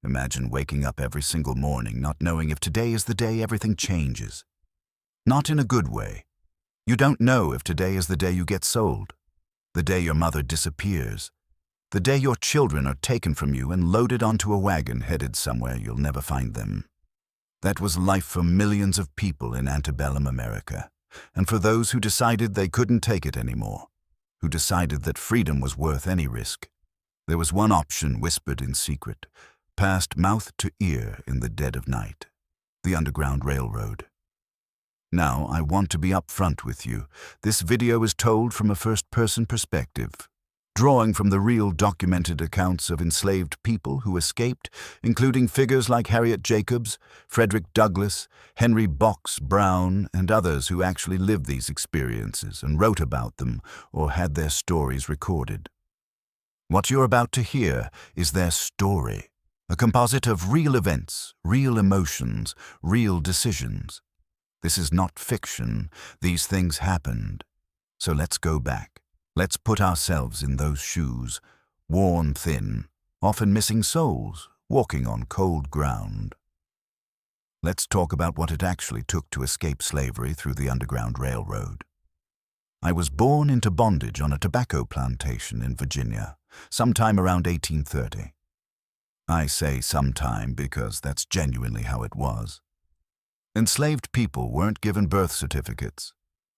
Imagine waking up every single morning not knowing if today is the day everything changes. Not in a good way. You don't know if today is the day you get sold, the day your mother disappears, the day your children are taken from you and loaded onto a wagon headed somewhere you'll never find them. That was life for millions of people in antebellum America, and for those who decided they couldn't take it anymore, who decided that freedom was worth any risk. There was one option whispered in secret, passed mouth to ear in the dead of night: the Underground Railroad. Now, I want to be upfront with you. This video is told from a first-person perspective, drawing from the real documented accounts of enslaved people who escaped, including figures like Harriet Jacobs, Frederick Douglass, Henry Box Brown, and others who actually lived these experiences and wrote about them or had their stories recorded. What you're about to hear is their story, a composite of real events, real emotions, real decisions. This is not fiction. These things happened. So let's go back. Let's put ourselves in those shoes, worn thin, often missing soles, walking on cold ground. Let's talk about what it actually took to escape slavery through the Underground Railroad. I was born into bondage on a tobacco plantation in Virginia, sometime around 1830. I say sometime because that's genuinely how it was. Enslaved people weren't given birth certificates.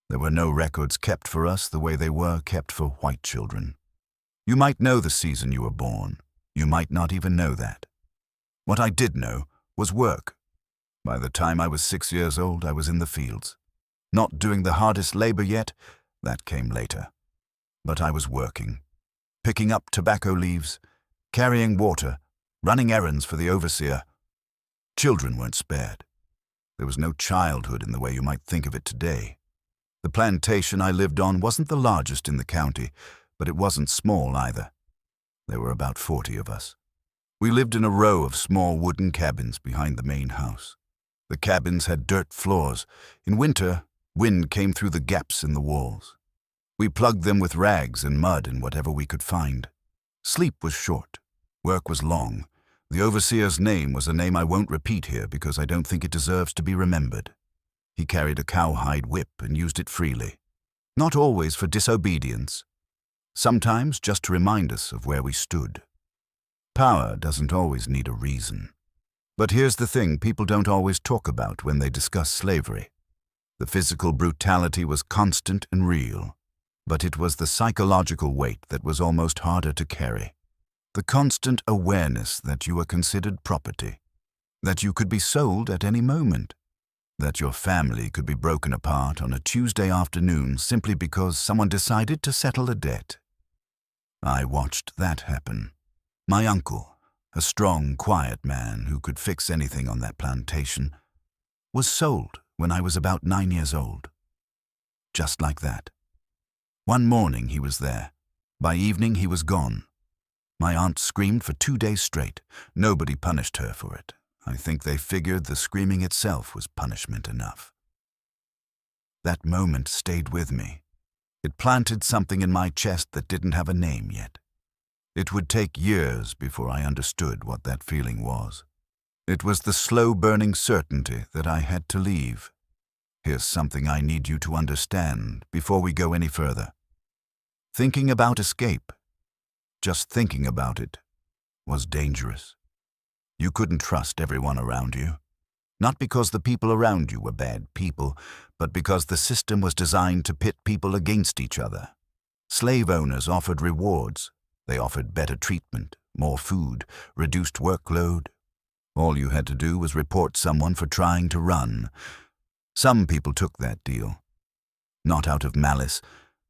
There were no records kept for us the way they were kept for white children. You might know the season you were born. You might not even know that. What I did know was work. By the time I was 6 years old, I was in the fields. Not doing the hardest labor yet, that came later. But I was working, picking up tobacco leaves, carrying water, running errands for the overseer. Children weren't spared. There was no childhood in the way you might think of it today. The plantation I lived on wasn't the largest in the county, but it wasn't small either. There were about 40 of us. We lived in a row of small wooden cabins behind the main house. The cabins had dirt floors. In winter, wind came through the gaps in the walls. We plugged them with rags and mud and whatever we could find. Sleep was short. Work was long. The overseer's name was a name I won't repeat here because I don't think it deserves to be remembered. He carried a cowhide whip and used it freely. Not always for disobedience. Sometimes just to remind us of where we stood. Power doesn't always need a reason. But here's the thing people don't always talk about when they discuss slavery. The physical brutality was constant and real, but it was the psychological weight that was almost harder to carry. The constant awareness that you were considered property, that you could be sold at any moment, that your family could be broken apart on a Tuesday afternoon simply because someone decided to settle a debt. I watched that happen. My uncle, a strong, quiet man who could fix anything on that plantation, was sold when I was about 9 years old. Just like that. One morning he was there. By evening he was gone. My aunt screamed for 2 days straight. Nobody punished her for it. I think they figured the screaming itself was punishment enough. That moment stayed with me. It planted something in my chest that didn't have a name yet. It would take years before I understood what that feeling was. It was the slow-burning certainty that I had to leave. Here's something I need you to understand before we go any further. Thinking about escape, just thinking about it, was dangerous. You couldn't trust everyone around you. Not because the people around you were bad people, but because the system was designed to pit people against each other. Slave owners offered rewards. They offered better treatment, more food, reduced workload. All you had to do was report someone for trying to run. Some people took that deal. Not out of malice,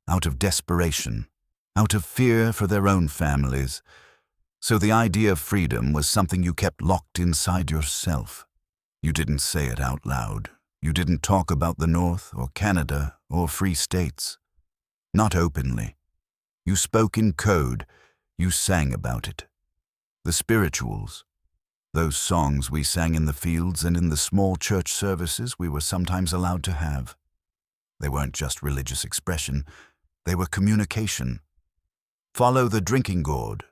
out of desperation, out of fear for their own families. So the idea of freedom was something you kept locked inside yourself. You didn't say it out loud. You didn't talk about the North or Canada or free states. Not openly. You spoke in code. You sang about it. The spirituals, those songs we sang in the fields and in the small church services we were sometimes allowed to have. They weren't just religious expression. They were communication. Follow the Drinking Gourd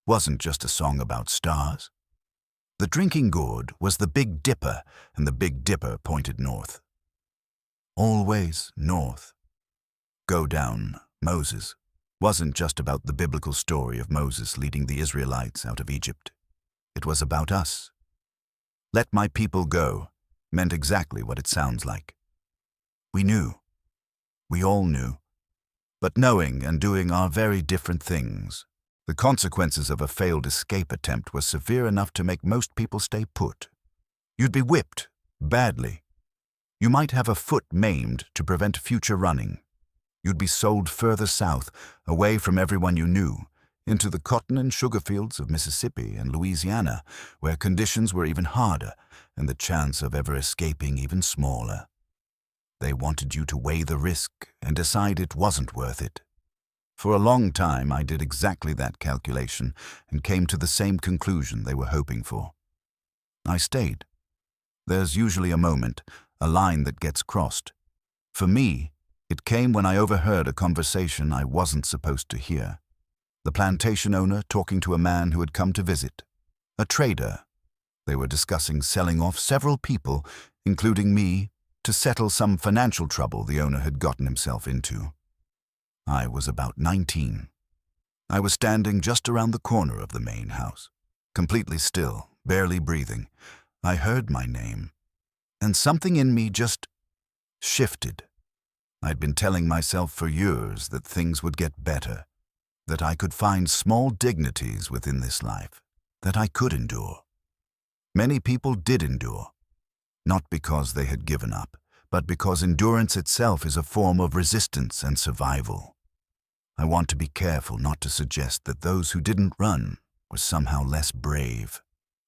wasn't just a song about stars. The Drinking Gourd was the Big Dipper, and the Big Dipper pointed north. Always north. Go down, Moses, wasn't just about the biblical story of Moses leading the Israelites out of Egypt. It was about us. Let my people go meant exactly what it sounds like. We knew. We all knew. But knowing and doing are very different things. The consequences of a failed escape attempt were severe enough to make most people stay put. You'd be whipped, badly. You might have a foot maimed to prevent future running. You'd be sold further south, away from everyone you knew, into the cotton and sugar fields of Mississippi and Louisiana, where conditions were even harder and the chance of ever escaping even smaller. They wanted you to weigh the risk and decide it wasn't worth it. For a long time, I did exactly that calculation and came to the same conclusion they were hoping for. I stayed. There's usually a moment, a line that gets crossed. For me, it came when I overheard a conversation I wasn't supposed to hear. The plantation owner talking to a man who had come to visit. A trader. They were discussing selling off several people, including me, to settle some financial trouble the owner had gotten himself into. I was about 19. I was standing just around the corner of the main house, completely still, barely breathing. I heard my name, and something in me just shifted. I'd been telling myself for years that things would get better, that I could find small dignities within this life, that I could endure. Many people did endure, not because they had given up, but because endurance itself is a form of resistance and survival. I want to be careful not to suggest that those who didn't run were somehow less brave.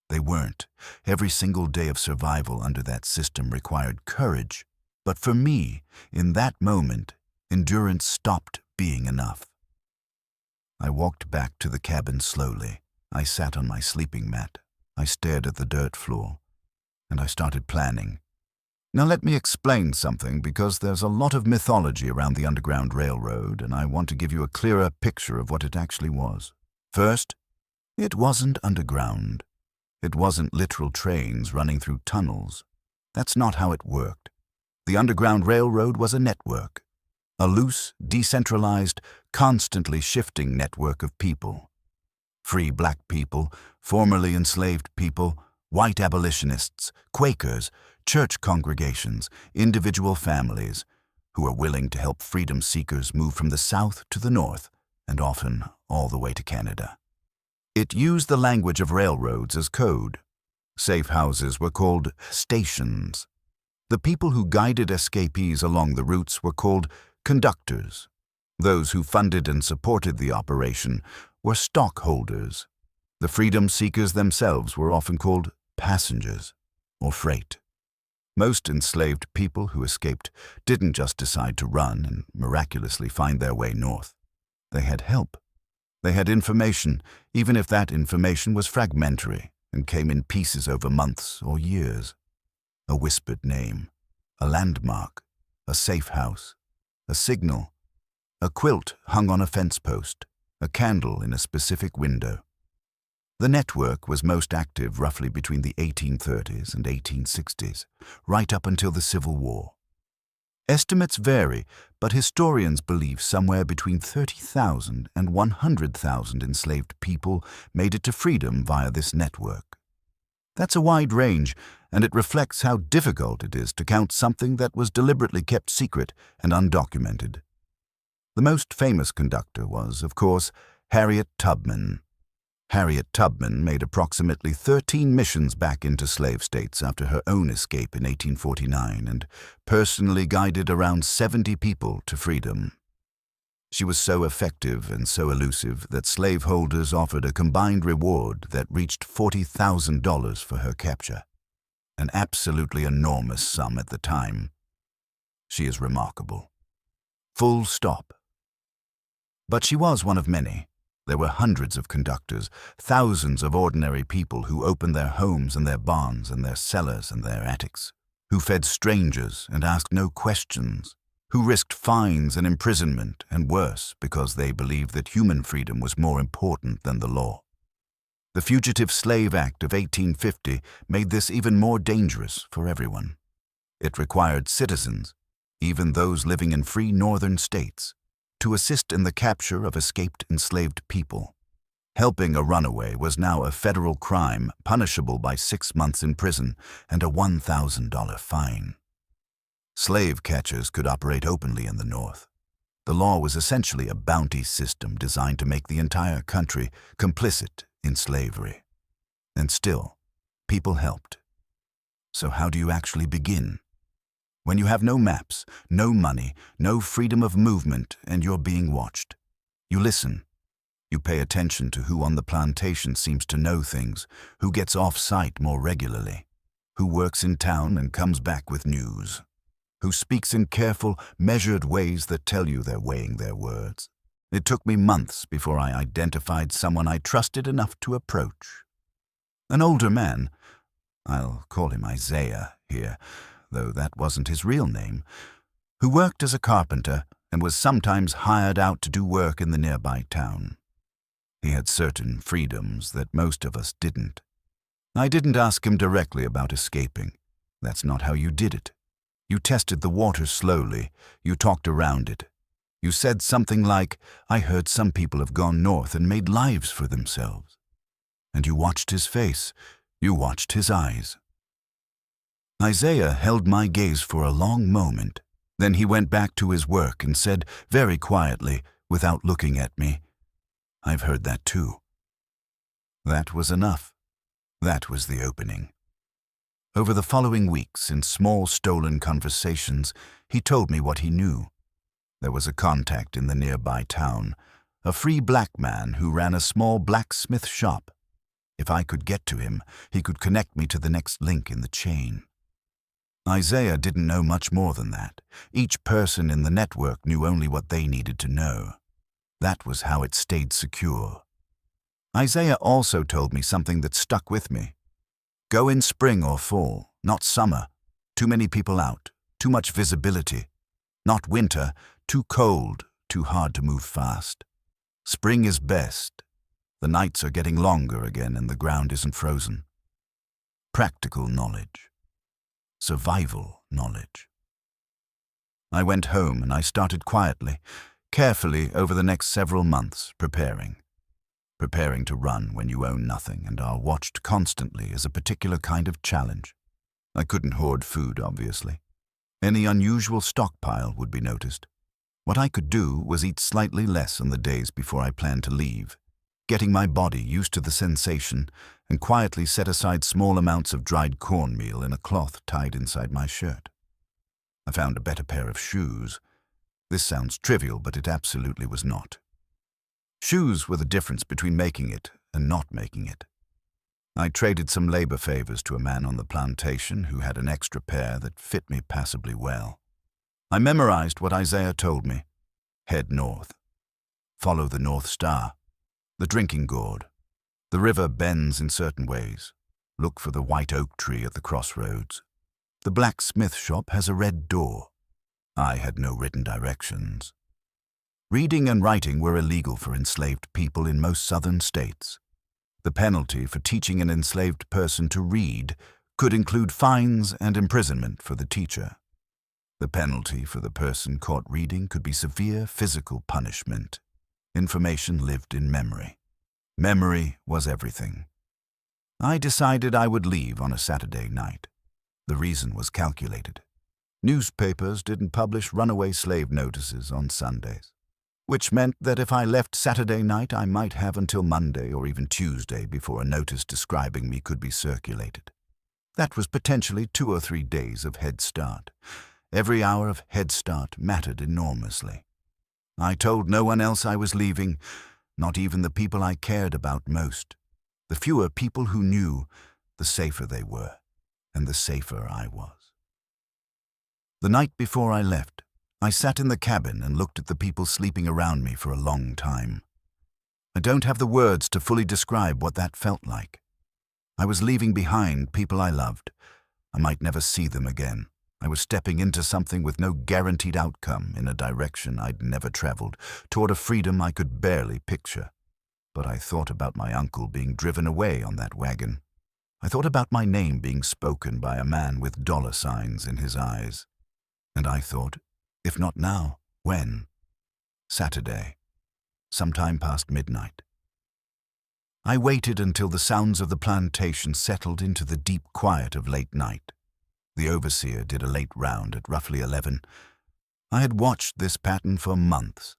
They weren't. Every single day of survival under that system required courage. But for me, in that moment, endurance stopped being enough. I walked back to the cabin slowly. I sat on my sleeping mat. I stared at the dirt floor. And I started planning. Now let me explain something, because there's a lot of mythology around the Underground Railroad, and I want to give you a clearer picture of what it actually was. First, it wasn't underground. It wasn't literal trains running through tunnels. That's not how it worked. The Underground Railroad was a network. A loose, decentralized, constantly shifting network of people. Free black people, formerly enslaved people, white abolitionists, Quakers, church congregations, individual families, who were willing to help freedom seekers move from the south to the north, and often all the way to Canada. It used the language of railroads as code. Safe houses were called stations. The people who guided escapees along the routes were called conductors. Those who funded and supported the operation were stockholders. The freedom seekers themselves were often called passengers or freight. Most enslaved people who escaped didn't just decide to run and miraculously find their way north. They had help. They had information, even if that information was fragmentary and came in pieces over months or years. A whispered name, a landmark, a safe house, a signal, a quilt hung on a fence post, a candle in a specific window. The network was most active roughly between the 1830s and 1860s, right up until the Civil War. Estimates vary, but historians believe somewhere between 30,000 and 100,000 enslaved people made it to freedom via this network. That's a wide range, and it reflects how difficult it is to count something that was deliberately kept secret and undocumented. The most famous conductor was, of course, Harriet Tubman. Harriet Tubman made approximately 13 missions back into slave states after her own escape in 1849 and personally guided around 70 people to freedom. She was so effective and so elusive that slaveholders offered a combined reward that reached $40,000 for her capture, an absolutely enormous sum at the time. She is remarkable. Full stop. But she was one of many. There were hundreds of conductors, thousands of ordinary people who opened their homes and their barns and their cellars and their attics, who fed strangers and asked no questions, who risked fines and imprisonment and worse because they believed that human freedom was more important than the law. The Fugitive Slave Act of 1850 made this even more dangerous for everyone. It required citizens, even those living in free northern states, to assist in the capture of escaped enslaved people. Helping a runaway was now a federal crime punishable by 6 months in prison and a $1,000 fine. Slave catchers could operate openly in the North. The law was essentially a bounty system designed to make the entire country complicit in slavery. And still, people helped. So how do you actually begin? When you have no maps, no money, no freedom of movement, and you're being watched. You listen. You pay attention to who on the plantation seems to know things, who gets off-site more regularly, who works in town and comes back with news, who speaks in careful, measured ways that tell you they're weighing their words. It took me months before I identified someone I trusted enough to approach. An older man, I'll call him Isaiah here, though that wasn't his real name, who worked as a carpenter and was sometimes hired out to do work in the nearby town. He had certain freedoms that most of us didn't. I didn't ask him directly about escaping. That's not how you did it. You tested the water slowly. You talked around it. You said something like, "I heard some people have gone north and made lives for themselves." And you watched his face. You watched his eyes. Isaiah held my gaze for a long moment. Then he went back to his work and said very quietly, without looking at me, "I've heard that too." That was enough. That was the opening. Over the following weeks, in small stolen conversations, he told me what he knew. There was a contact in the nearby town, a free black man who ran a small blacksmith shop. If I could get to him, he could connect me to the next link in the chain. Isaiah didn't know much more than that. Each person in the network knew only what they needed to know. That was how it stayed secure. Isaiah also told me something that stuck with me. Go in spring or fall, not summer. Too many people out, too much visibility. Not winter, too cold, too hard to move fast. Spring is best. The nights are getting longer again and the ground isn't frozen. Practical knowledge. Survival knowledge. I went home and I started quietly, carefully over the next several months, preparing to run when you own nothing and are watched constantly is a particular kind of challenge. I couldn't hoard food, obviously. Any unusual stockpile would be noticed. What I could do was eat slightly less on the days before I planned to leave, getting my body used to the sensation, and quietly set aside small amounts of dried cornmeal in a cloth tied inside my shirt. I found a better pair of shoes. This sounds trivial, but it absolutely was not. Shoes were the difference between making it and not making it. I traded some labor favors to a man on the plantation who had an extra pair that fit me passably well. I memorized what Isaiah told me. Head north. Follow the North Star. The Drinking Gourd. The river bends in certain ways. Look for the white oak tree at the crossroads. The blacksmith shop has a red door. I had no written directions. Reading and writing were illegal for enslaved people in most southern states. The penalty for teaching an enslaved person to read could include fines and imprisonment for the teacher. The penalty for the person caught reading could be severe physical punishment. Information lived in memory. Memory was everything. I decided I would leave on a Saturday night. The reason was calculated. Newspapers didn't publish runaway slave notices on Sundays, which meant that if I left Saturday night, I might have until Monday or even Tuesday before a notice describing me could be circulated. That was potentially 2 or 3 days of head start. Every hour of head start mattered enormously. I told no one else I was leaving, not even the people I cared about most. The fewer people who knew, the safer they were, and the safer I was. The night before I left, I sat in the cabin and looked at the people sleeping around me for a long time. I don't have the words to fully describe what that felt like. I was leaving behind people I loved. I might never see them again. I was stepping into something with no guaranteed outcome in a direction I'd never traveled, toward a freedom I could barely picture. But I thought about my uncle being driven away on that wagon. I thought about my name being spoken by a man with dollar signs in his eyes. And I thought, if not now, when? Saturday, sometime past midnight. I waited until the sounds of the plantation settled into the deep quiet of late night. The overseer did a late round at roughly 11. I had watched this pattern for months.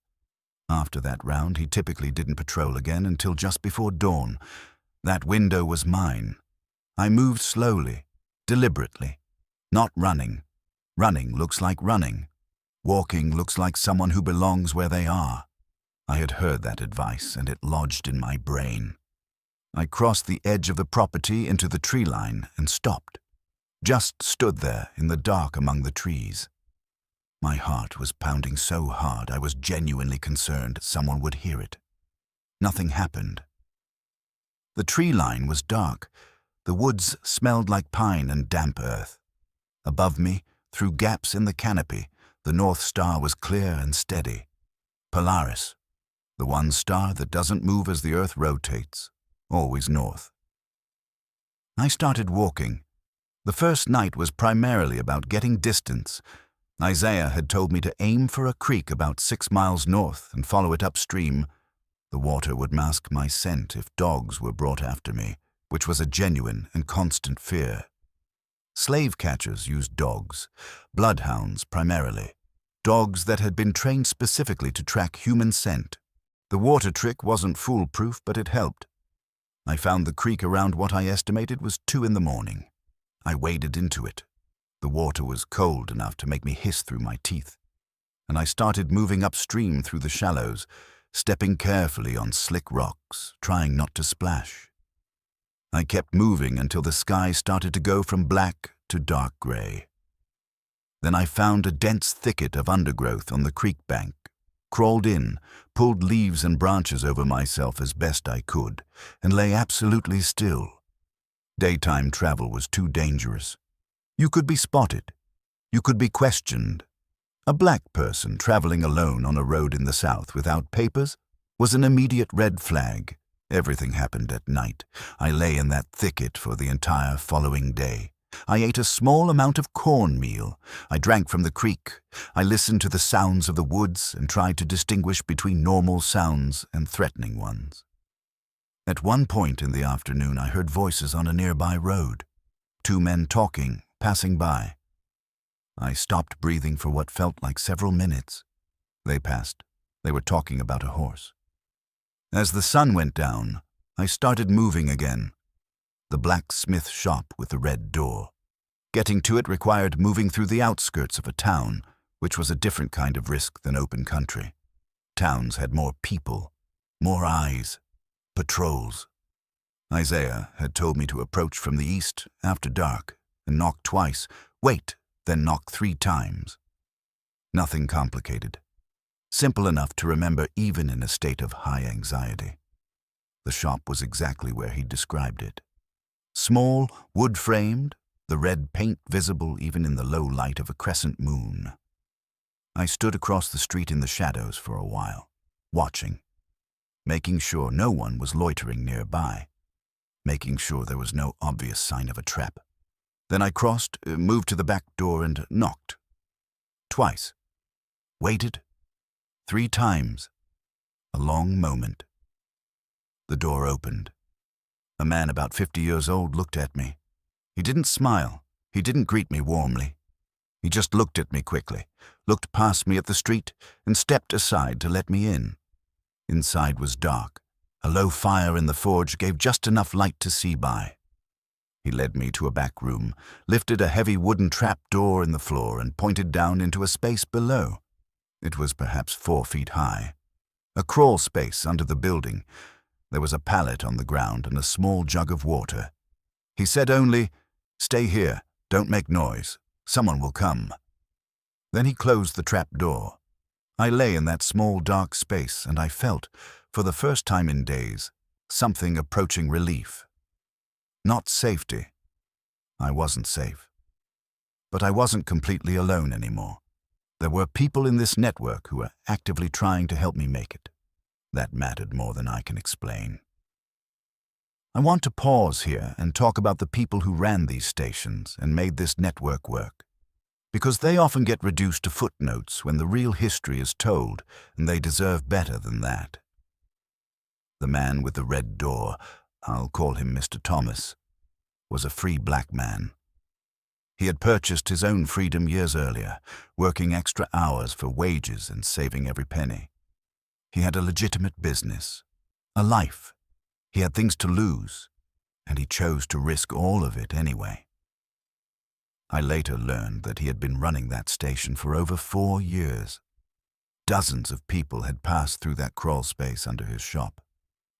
After that round, he typically didn't patrol again until just before dawn. That window was mine. I moved slowly, deliberately, not running. Running looks like running. Walking looks like someone who belongs where they are. I had heard that advice, and it lodged in my brain. I crossed the edge of the property into the tree line and stopped. Just stood there in the dark among the trees. My heart was pounding so hard I was genuinely concerned someone would hear it. Nothing happened. The tree line was dark. The woods smelled like pine and damp earth. Above me, through gaps in the canopy, the North Star was clear and steady. Polaris, the one star that doesn't move as the earth rotates, always north. I started walking. The first night was primarily about getting distance. Isaiah had told me to aim for a creek about 6 miles north and follow it upstream. The water would mask my scent if dogs were brought after me, which was a genuine and constant fear. Slave catchers used dogs, bloodhounds primarily, dogs that had been trained specifically to track human scent. The water trick wasn't foolproof, but it helped. I found the creek around what I estimated was 2 in the morning. I waded into it. The water was cold enough to make me hiss through my teeth, and I started moving upstream through the shallows, stepping carefully on slick rocks, trying not to splash. I kept moving until the sky started to go from black to dark gray. Then I found a dense thicket of undergrowth on the creek bank, crawled in, pulled leaves and branches over myself as best I could, and lay absolutely still. Daytime travel was too dangerous. You could be spotted. You could be questioned. A black person traveling alone on a road in the South without papers was an immediate red flag. Everything happened at night. I lay in that thicket for the entire following day. I ate a small amount of cornmeal. I drank from the creek. I listened to the sounds of the woods and tried to distinguish between normal sounds and threatening ones. At one point in the afternoon, I heard voices on a nearby road. 2 men talking, passing by. I stopped breathing for what felt like several minutes. They passed. They were talking about a horse. As the sun went down, I started moving again. The blacksmith shop with the red door. Getting to it required moving through the outskirts of a town, which was a different kind of risk than open country. Towns had more people, more eyes, patrols. Isaiah had told me to approach from the east after dark and knock twice, wait, then knock 3 times. Nothing complicated. Simple enough to remember even in a state of high anxiety. The shop was exactly where he described it. Small, wood-framed, the red paint visible even in the low light of a crescent moon. I stood across the street in the shadows for a while, watching, making sure no one was loitering nearby, making sure there was no obvious sign of a trap. Then I crossed, moved to the back door and knocked. Twice. Waited. 3 times. A long moment. The door opened. A man about 50 years old looked at me. He didn't smile. He didn't greet me warmly. He just looked at me quickly, looked past me at the street, and stepped aside to let me in. Inside was dark. A low fire in the forge gave just enough light to see by. He led me to a back room, lifted a heavy wooden trap door in the floor, and pointed down into a space below. It was perhaps 4 feet high. A crawl space under the building. There was a pallet on the ground and a small jug of water. He said only, "Stay here, don't make noise. Someone will come." Then he closed the trap door. I lay in that small dark space and I felt, for the first time in days, something approaching relief. Not safety. I wasn't safe. But I wasn't completely alone anymore. There were people in this network who were actively trying to help me make it. That mattered more than I can explain. I want to pause here and talk about the people who ran these stations and made this network work, because they often get reduced to footnotes when the real history is told, and they deserve better than that. The man with the red door, I'll call him Mr. Thomas, was a free black man. He had purchased his own freedom years earlier, working extra hours for wages and saving every penny. He had a legitimate business, a life. He had things to lose, and he chose to risk all of it anyway. I later learned that he had been running that station for over 4 years. Dozens of people had passed through that crawl space under his shop.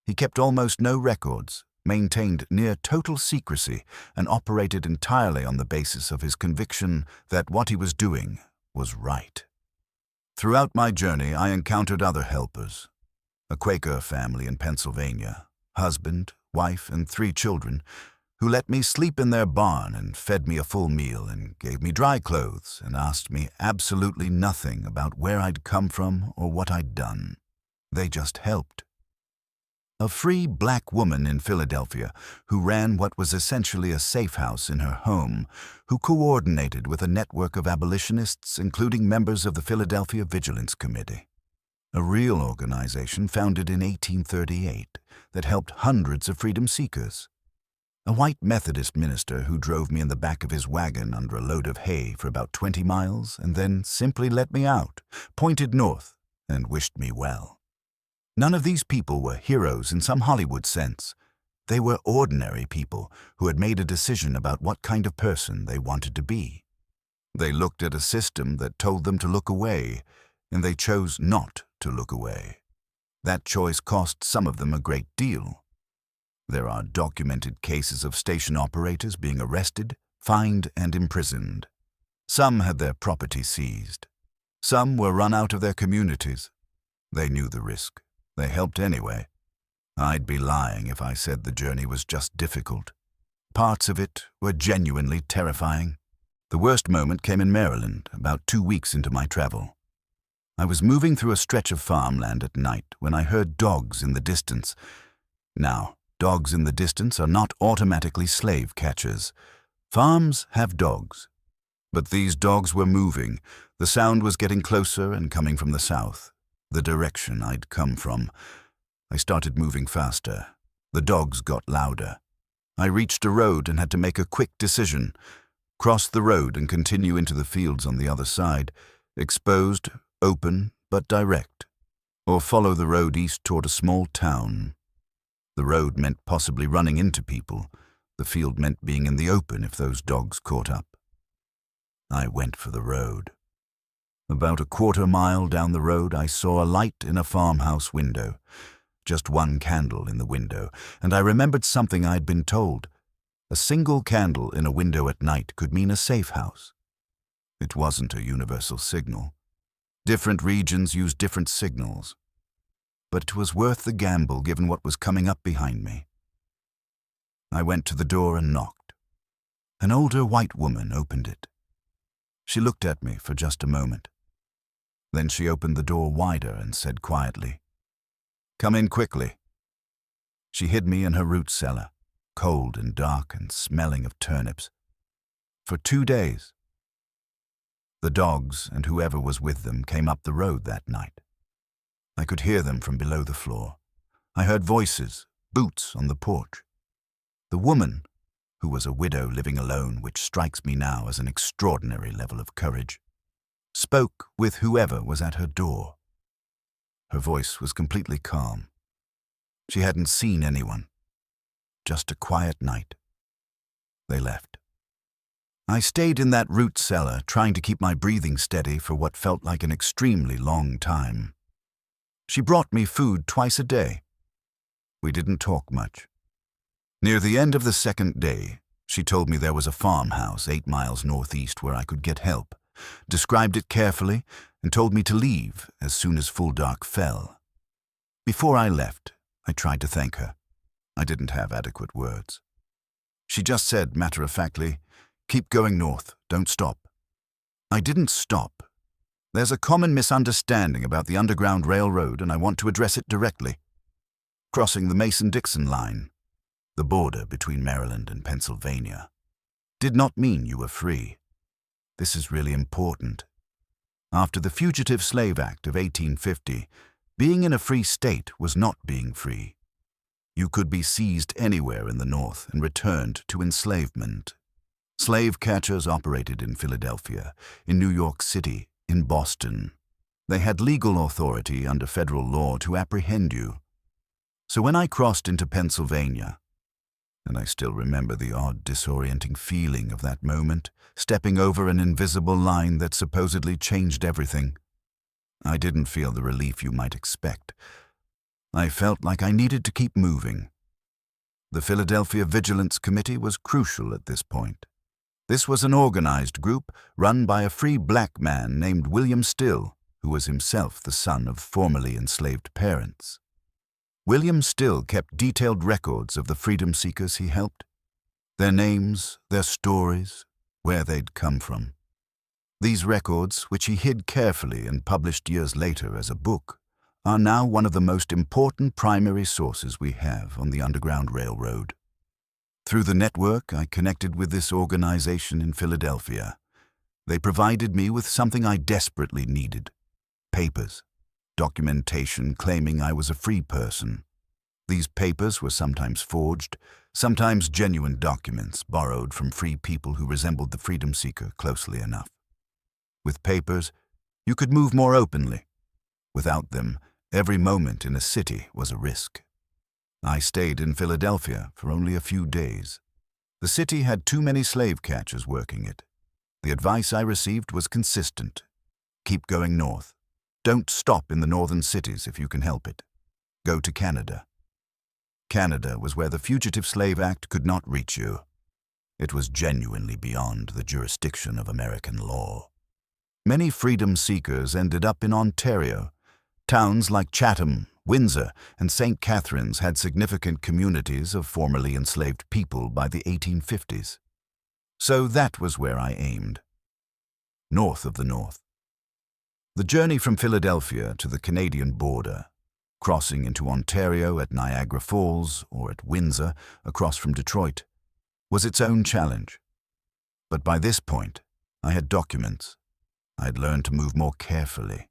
He kept almost no records, maintained near total secrecy, and operated entirely on the basis of his conviction that what he was doing was right. Throughout my journey, I encountered other helpers. A Quaker family in Pennsylvania, husband, wife, and 3 children, who let me sleep in their barn and fed me a full meal and gave me dry clothes and asked me absolutely nothing about where I'd come from or what I'd done. They just helped. A free black woman in Philadelphia who ran what was essentially a safe house in her home, who coordinated with a network of abolitionists, including members of the Philadelphia Vigilance Committee, a real organization founded in 1838 that helped hundreds of freedom seekers. A white Methodist minister who drove me in the back of his wagon under a load of hay for about 20 miles and then simply let me out, pointed north, and wished me well. None of these people were heroes in some Hollywood sense. They were ordinary people who had made a decision about what kind of person they wanted to be. They looked at a system that told them to look away, and they chose not to look away. That choice cost some of them a great deal. There are documented cases of station operators being arrested, fined, and imprisoned. Some had their property seized. Some were run out of their communities. They knew the risk. They helped anyway. I'd be lying if I said the journey was just difficult. Parts of it were genuinely terrifying. The worst moment came in Maryland, about 2 weeks into my travel. I was moving through a stretch of farmland at night when I heard dogs in the distance. Now, dogs in the distance are not automatically slave catchers. Farms have dogs. But these dogs were moving. The sound was getting closer and coming from the south, the direction I'd come from. I started moving faster. The dogs got louder. I reached a road and had to make a quick decision. Cross the road and continue into the fields on the other side, exposed, open, but direct. Or follow the road east toward a small town. The road meant possibly running into people. The field meant being in the open if those dogs caught up. I went for the road. About a quarter mile down the road, I saw a light in a farmhouse window. Just one candle in the window, and I remembered something I'd been told. A single candle in a window at night could mean a safe house. It wasn't a universal signal. Different regions use different signals. But it was worth the gamble given what was coming up behind me. I went to the door and knocked. An older white woman opened it. She looked at me for just a moment. Then she opened the door wider and said quietly, "Come in quickly." She hid me in her root cellar, cold and dark and smelling of turnips. For 2 days. The dogs and whoever was with them came up the road that night. I could hear them from below the floor. I heard voices, boots on the porch. The woman, who was a widow living alone, which strikes me now as an extraordinary level of courage, spoke with whoever was at her door. Her voice was completely calm. She hadn't seen anyone. Just a quiet night. They left. I stayed in that root cellar, trying to keep my breathing steady for what felt like an extremely long time. She brought me food twice a day. We didn't talk much. Near the end of the second day, she told me there was a farmhouse 8 miles northeast where I could get help, described it carefully, and told me to leave as soon as full dark fell. Before I left, I tried to thank her. I didn't have adequate words. She just said, matter-of-factly, "Keep going north, don't stop." I didn't stop. There's a common misunderstanding about the Underground Railroad, and I want to address it directly. Crossing the Mason-Dixon line, the border between Maryland and Pennsylvania, did not mean you were free. This is really important. After the Fugitive Slave Act of 1850, being in a free state was not being free. You could be seized anywhere in the North and returned to enslavement. Slave catchers operated in Philadelphia, in New York City, in Boston. They had legal authority under federal law to apprehend you. So when I crossed into Pennsylvania, and I still remember the odd, disorienting feeling of that moment, stepping over an invisible line that supposedly changed everything, I didn't feel the relief you might expect. I felt like I needed to keep moving. The Philadelphia Vigilance Committee was crucial at this point. This was an organized group run by a free black man named William Still, who was himself the son of formerly enslaved parents. William Still kept detailed records of the freedom seekers he helped, their names, their stories, where they'd come from. These records, which he hid carefully and published years later as a book, are now one of the most important primary sources we have on the Underground Railroad. Through the network, I connected with this organization in Philadelphia. They provided me with something I desperately needed: papers, documentation claiming I was a free person. These papers were sometimes forged, sometimes genuine documents borrowed from free people who resembled the freedom seeker closely enough. With papers, you could move more openly. Without them, every moment in a city was a risk. I stayed in Philadelphia for only a few days. The city had too many slave catchers working it. The advice I received was consistent. Keep going north. Don't stop in the northern cities if you can help it. Go to Canada. Canada was where the Fugitive Slave Act could not reach you. It was genuinely beyond the jurisdiction of American law. Many freedom seekers ended up in Ontario. Towns like Chatham, Windsor, and St. Catharines had significant communities of formerly enslaved people by the 1850s. So that was where I aimed. North of the North. The journey from Philadelphia to the Canadian border, crossing into Ontario at Niagara Falls or at Windsor across from Detroit, was its own challenge. But by this point, I had documents. I had learned to move more carefully.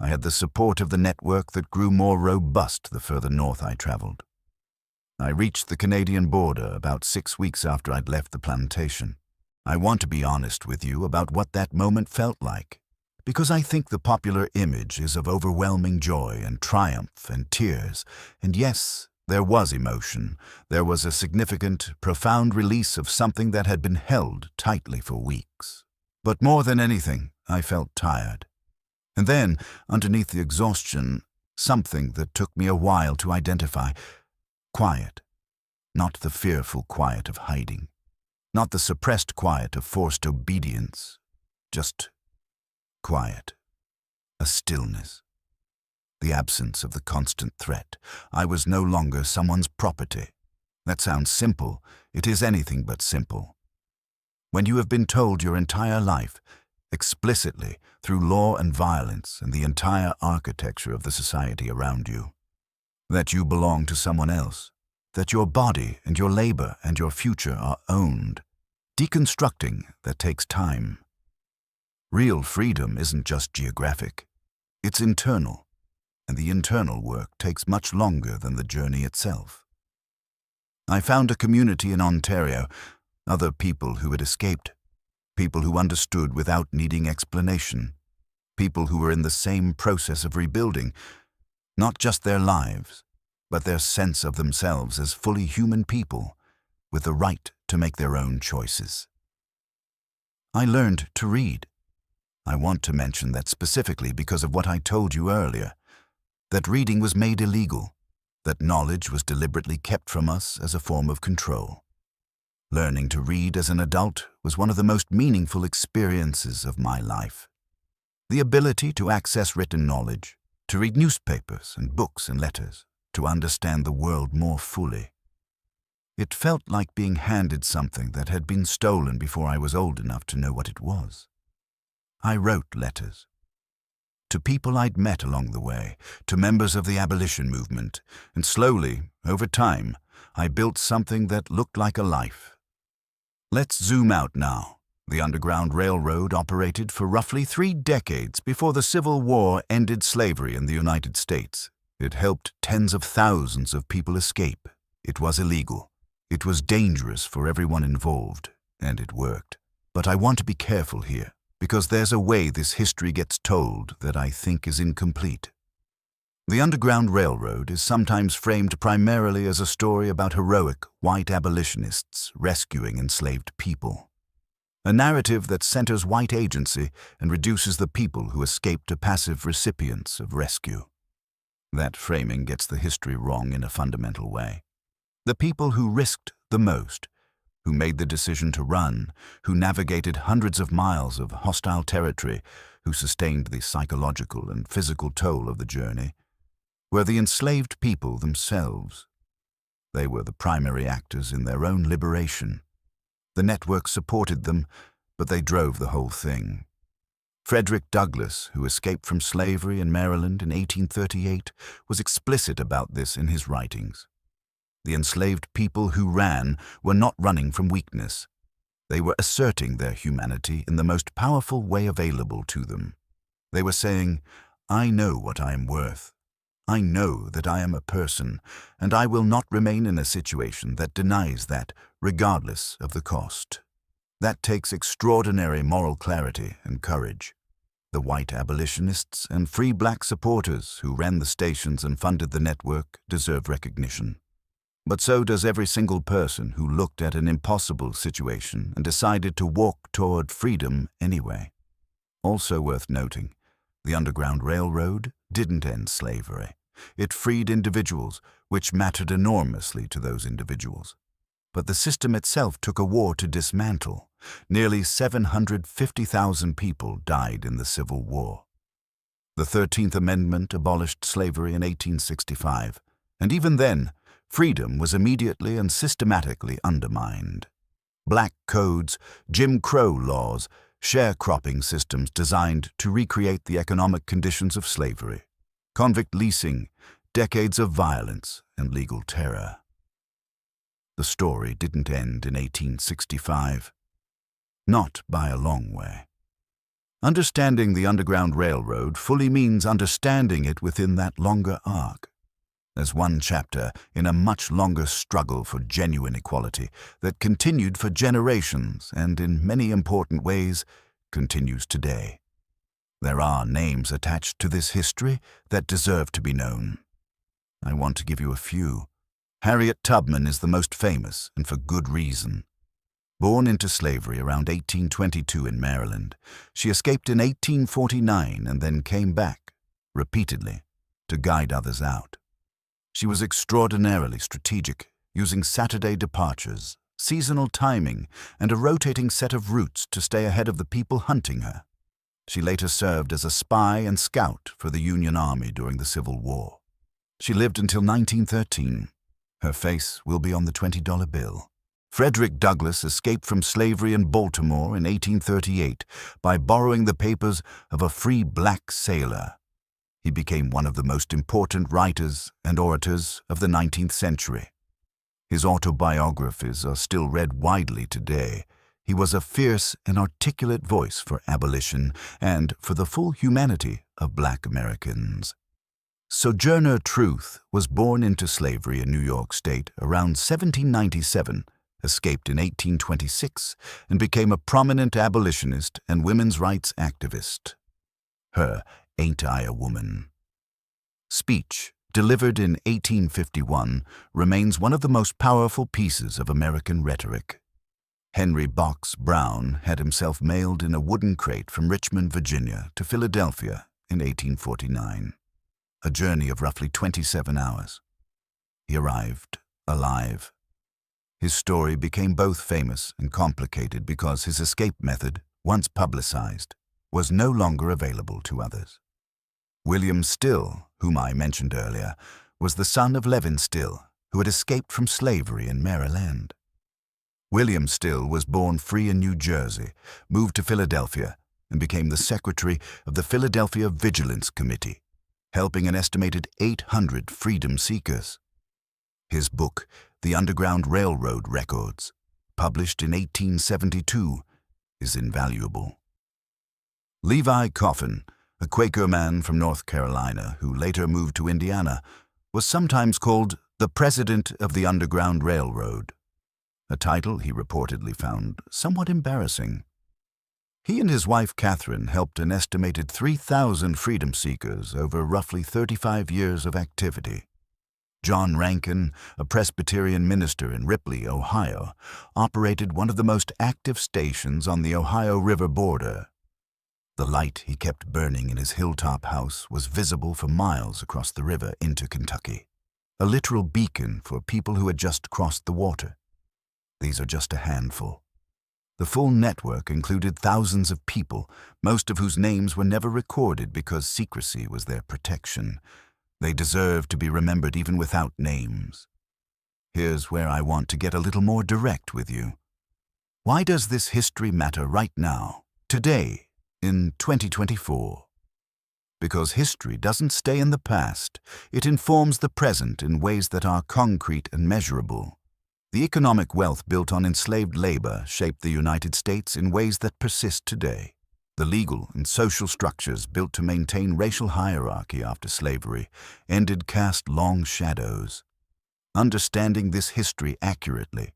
I had the support of the network that grew more robust the further north I traveled. I reached the Canadian border about 6 weeks after I'd left the plantation. I want to be honest with you about what that moment felt like, because I think the popular image is of overwhelming joy and triumph and tears. And yes, there was emotion. There was a significant, profound release of something that had been held tightly for weeks. But more than anything, I felt tired. And then, underneath the exhaustion, something that took me a while to identify. Quiet. Not the fearful quiet of hiding. Not the suppressed quiet of forced obedience. Just quiet. A stillness. The absence of the constant threat. I was no longer someone's property. That sounds simple. It is anything but simple. When you have been told your entire life, explicitly, through law and violence and the entire architecture of the society around you, that you belong to someone else, that your body and your labor and your future are owned, deconstructing that takes time. Real freedom isn't just geographic, it's internal, and the internal work takes much longer than the journey itself. I found a community in Ontario, other people who had escaped, people who understood without needing explanation, people who were in the same process of rebuilding, not just their lives, but their sense of themselves as fully human people, with the right to make their own choices. I learned to read. I want to mention that specifically because of what I told you earlier, that reading was made illegal, that knowledge was deliberately kept from us as a form of control. Learning to read as an adult was one of the most meaningful experiences of my life. The ability to access written knowledge, to read newspapers and books and letters, to understand the world more fully. It felt like being handed something that had been stolen before I was old enough to know what it was. I wrote letters. to people I'd met along the way, to members of the abolition movement, and slowly, over time, I built something that looked like a life. Let's zoom out now. The Underground Railroad operated for roughly 3 decades before the Civil War ended slavery in the United States. It helped tens of thousands of people escape. It was illegal. It was dangerous for everyone involved, and it worked. But I want to be careful here, because there's a way this history gets told that I think is incomplete. The Underground Railroad is sometimes framed primarily as a story about heroic white abolitionists rescuing enslaved people. A narrative that centers white agency and reduces the people who escape to passive recipients of rescue. That framing gets the history wrong in a fundamental way. The people who risked the most, who made the decision to run, who navigated hundreds of miles of hostile territory, who sustained the psychological and physical toll of the journey, were the enslaved people themselves. They were the primary actors in their own liberation. The network supported them, but they drove the whole thing. Frederick Douglass, who escaped from slavery in Maryland in 1838, was explicit about this in his writings. The enslaved people who ran were not running from weakness. They were asserting their humanity in the most powerful way available to them. They were saying, "I know what I am worth. I know that I am a person, and I will not remain in a situation that denies that, regardless of the cost." That takes extraordinary moral clarity and courage. The white abolitionists and free black supporters who ran the stations and funded the network deserve recognition. But so does every single person who looked at an impossible situation and decided to walk toward freedom anyway. Also worth noting, the Underground Railroad didn't end slavery. It freed individuals, which mattered enormously to those individuals. But the system itself took a war to dismantle. Nearly 750,000 people died in the Civil War. The 13th Amendment abolished slavery in 1865, and even then, freedom was immediately and systematically undermined. Black codes, Jim Crow laws, sharecropping systems designed to recreate the economic conditions of slavery, convict leasing, decades of violence and legal terror. The story didn't end in 1865. Not by a long way. Understanding the Underground Railroad fully means understanding it within that longer arc, as one chapter in a much longer struggle for genuine equality that continued for generations and in many important ways continues today. There are names attached to this history that deserve to be known. I want to give you a few. Harriet Tubman is the most famous, and for good reason. Born into slavery around 1822 in Maryland, she escaped in 1849 and then came back, repeatedly, to guide others out. She was extraordinarily strategic, using Saturday departures, seasonal timing, and a rotating set of routes to stay ahead of the people hunting her. She later served as a spy and scout for the Union Army during the Civil War. She lived until 1913. Her face will be on the $20 bill. Frederick Douglass escaped from slavery in Baltimore in 1838 by borrowing the papers of a free black sailor. He became one of the most important writers and orators of the 19th century. His autobiographies are still read widely today. He was a fierce and articulate voice for abolition and for the full humanity of Black Americans. Sojourner Truth was born into slavery in New York State around 1797, escaped in 1826, and became a prominent abolitionist and women's rights activist. Her Ain't I a Woman? Speech, delivered in 1851, remains one of the most powerful pieces of American rhetoric. Henry Box Brown had himself mailed in a wooden crate from Richmond, Virginia, to Philadelphia in 1849, a journey of roughly 27 hours. He arrived alive. His story became both famous and complicated because his escape method, once publicized, was no longer available to others. William Still, whom I mentioned earlier, was the son of Levin Still, who had escaped from slavery in Maryland. William Still was born free in New Jersey, moved to Philadelphia, and became the secretary of the Philadelphia Vigilance Committee, helping an estimated 800 freedom seekers. His book, The Underground Railroad Records, published in 1872, is invaluable. Levi Coffin, a Quaker man from North Carolina who later moved to Indiana, was sometimes called the President of the Underground Railroad, a title he reportedly found somewhat embarrassing. He and his wife Catherine helped an estimated 3,000 freedom seekers over roughly 35 years of activity. John Rankin, a Presbyterian minister in Ripley, Ohio, operated one of the most active stations on the Ohio River border. The light he kept burning in his hilltop house was visible for miles across the river into Kentucky, a literal beacon for people who had just crossed the water. These are just a handful. The full network included thousands of people, most of whose names were never recorded because secrecy was their protection. They deserve to be remembered even without names. Here's where I want to get a little more direct with you. Why does this history matter right now, today, in 2024? Because history doesn't stay in the past. It informs the present in ways that are concrete and measurable. The economic wealth built on enslaved labor shaped the United States in ways that persist today. The legal and social structures built to maintain racial hierarchy after slavery cast long shadows. Understanding this history accurately,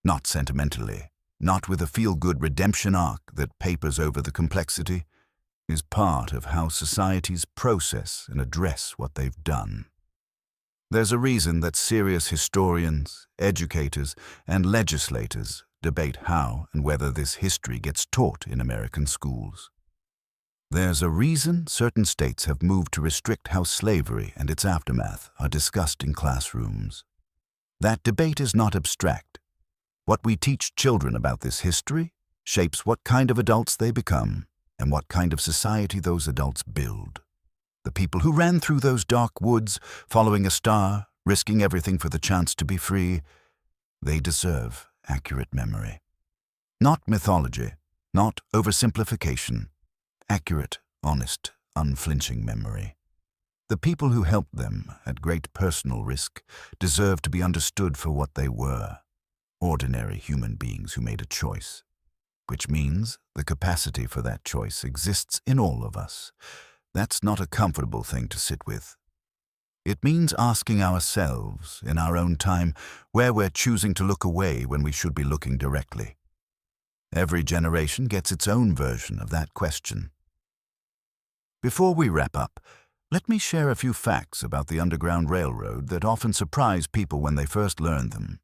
not sentimentally, not with a feel-good redemption arc that papers over the complexity, is part of how societies process and address what they've done. There's a reason that serious historians, educators, and legislators debate how and whether this history gets taught in American schools. There's a reason certain states have moved to restrict how slavery and its aftermath are discussed in classrooms. That debate is not abstract. What we teach children about this history shapes what kind of adults they become and what kind of society those adults build. The people who ran through those dark woods, following a star, risking everything for the chance to be free, they deserve accurate memory. Not mythology, not oversimplification. Accurate, honest, unflinching memory. The people who helped them at great personal risk deserve to be understood for what they were, ordinary human beings who made a choice, which means the capacity for that choice exists in all of us. That's not a comfortable thing to sit with. It means asking ourselves, in our own time, where we're choosing to look away when we should be looking directly. Every generation gets its own version of that question. Before we wrap up, let me share a few facts about the Underground Railroad that often surprise people when they first learn them.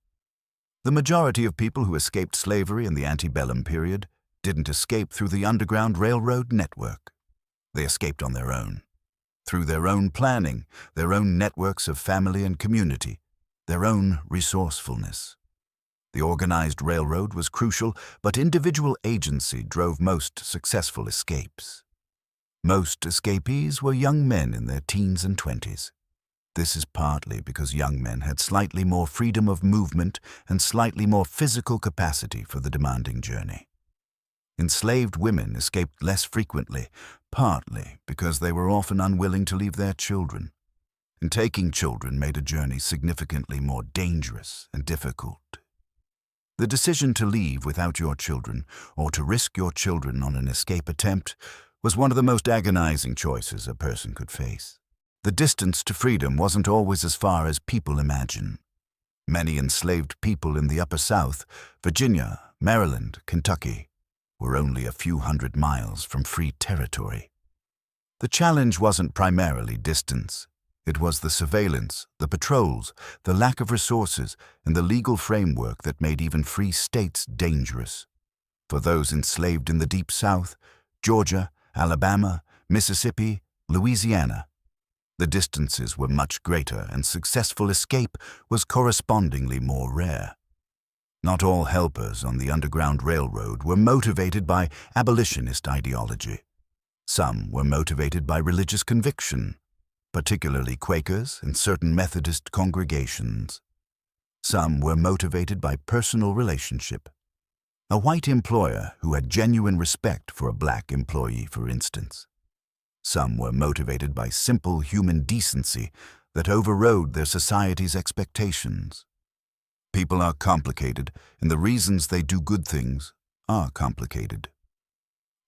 The majority of people who escaped slavery in the antebellum period didn't escape through the Underground Railroad network. They escaped on their own, through their own planning, their own networks of family and community, their own resourcefulness. The organized railroad was crucial, but individual agency drove most successful escapes. Most escapees were young men in their teens and 20s. This is partly because young men had slightly more freedom of movement and slightly more physical capacity for the demanding journey. Enslaved women escaped less frequently, partly because they were often unwilling to leave their children. And taking children made a journey significantly more dangerous and difficult. The decision to leave without your children, or to risk your children on an escape attempt, was one of the most agonizing choices a person could face. The distance to freedom wasn't always as far as people imagine. Many enslaved people in the Upper South, Virginia, Maryland, Kentucky, were only a few hundred miles from free territory. The challenge wasn't primarily distance. It was the surveillance, the patrols, the lack of resources, and the legal framework that made even free states dangerous. For those enslaved in the Deep South, Georgia, Alabama, Mississippi, Louisiana, the distances were much greater and successful escape was correspondingly more rare. Not all helpers on the Underground Railroad were motivated by abolitionist ideology. Some were motivated by religious conviction, particularly Quakers and certain Methodist congregations. Some were motivated by personal relationship. A white employer who had genuine respect for a black employee, for instance. Some were motivated by simple human decency that overrode their society's expectations. People are complicated, and the reasons they do good things are complicated.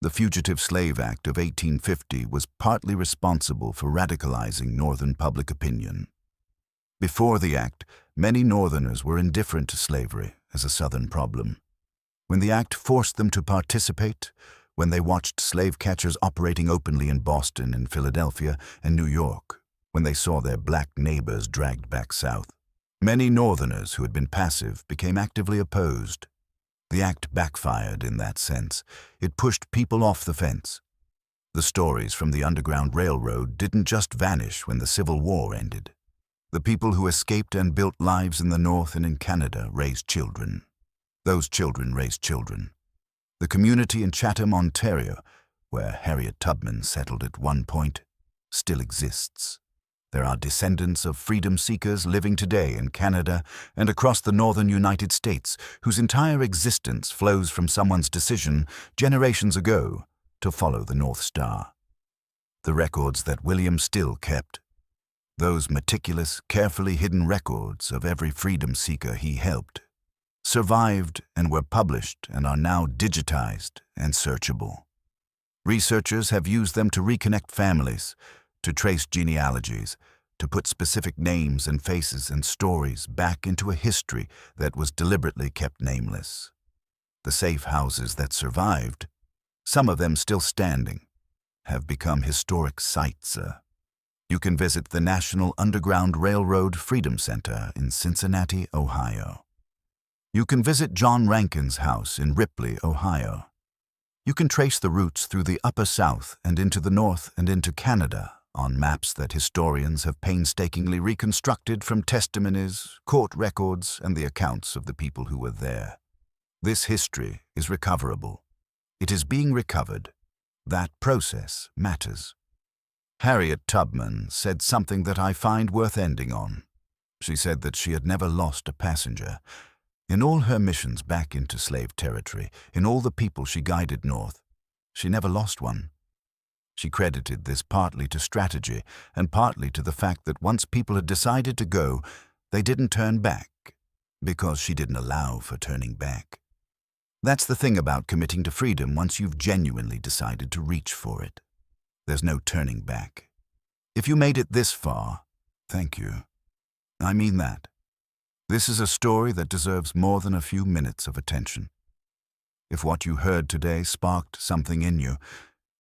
The Fugitive Slave Act of 1850 was partly responsible for radicalizing Northern public opinion. Before the act, many Northerners were indifferent to slavery as a Southern problem. When the act forced them to participate, when they watched slave catchers operating openly in Boston and Philadelphia and New York, when they saw their black neighbors dragged back south, many Northerners who had been passive became actively opposed. The act backfired in that sense. It pushed people off the fence. The stories from the Underground Railroad didn't just vanish when the Civil War ended. The people who escaped and built lives in the North and in Canada raised children. Those children raised children. The community in Chatham, Ontario, where Harriet Tubman settled at one point, still exists. There are descendants of freedom seekers living today in Canada and across the northern United States whose entire existence flows from someone's decision generations ago to follow the North Star. The records that William Still kept, those meticulous, carefully hidden records of every freedom seeker he helped, survived and were published and are now digitized and searchable. Researchers have used them to reconnect families, to trace genealogies, to put specific names and faces and stories back into a history that was deliberately kept nameless. The safe houses that survived, some of them still standing, have become historic sites. You can visit the National Underground Railroad Freedom Center in Cincinnati, Ohio. You can visit John Rankin's house in Ripley, Ohio. You can trace the routes through the Upper South and into the North and into Canada on maps that historians have painstakingly reconstructed from testimonies, court records, and the accounts of the people who were there. This history is recoverable. It is being recovered. That process matters. Harriet Tubman said something that I find worth ending on. She said that she had never lost a passenger. In all her missions back into slave territory, in all the people she guided north, she never lost one. She credited this partly to strategy and partly to the fact that once people had decided to go, they didn't turn back, because she didn't allow for turning back. That's the thing about committing to freedom once you've genuinely decided to reach for it. There's no turning back. If you made it this far, thank you. I mean that. This is a story that deserves more than a few minutes of attention. If what you heard today sparked something in you,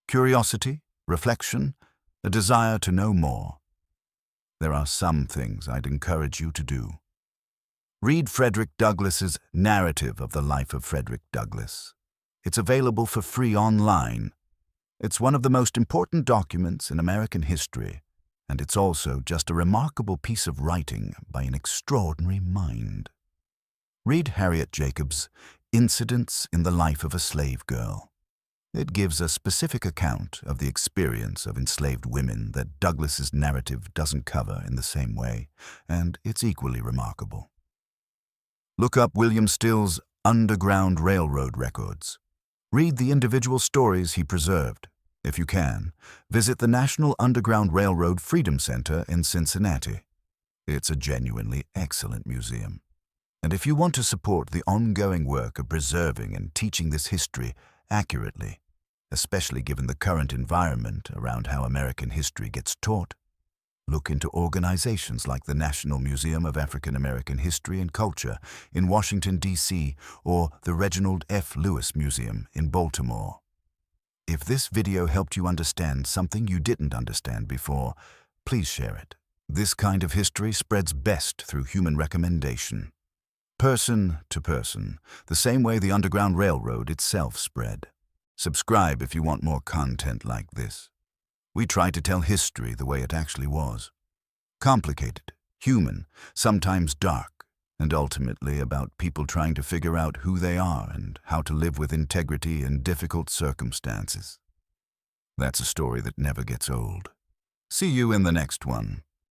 curiosity, reflection, a desire to know more, there are some things I'd encourage you to do. Read Frederick Douglass's Narrative of the Life of Frederick Douglass. It's available for free online. It's one of the most important documents in American history, and it's also just a remarkable piece of writing by an extraordinary mind. Read Harriet Jacobs' Incidents in the Life of a Slave Girl. It gives a specific account of the experience of enslaved women that Douglass's narrative doesn't cover in the same way, and it's equally remarkable. Look up William Still's Underground Railroad records. Read the individual stories he preserved. If you can, visit the National Underground Railroad Freedom Center in Cincinnati. It's a genuinely excellent museum. And if you want to support the ongoing work of preserving and teaching this history accurately, especially given the current environment around how American history gets taught, look into organizations like the National Museum of African American History and Culture in Washington, D.C., or the Reginald F. Lewis Museum in Baltimore. If this video helped you understand something you didn't understand before, please share it. This kind of history spreads best through human recommendation. Person to person, the same way the Underground Railroad itself spread. Subscribe if you want more content like this. We try to tell history the way it actually was. Complicated, human, sometimes dark, and ultimately about people trying to figure out who they are and how to live with integrity in difficult circumstances. That's a story that never gets old. See you in the next one.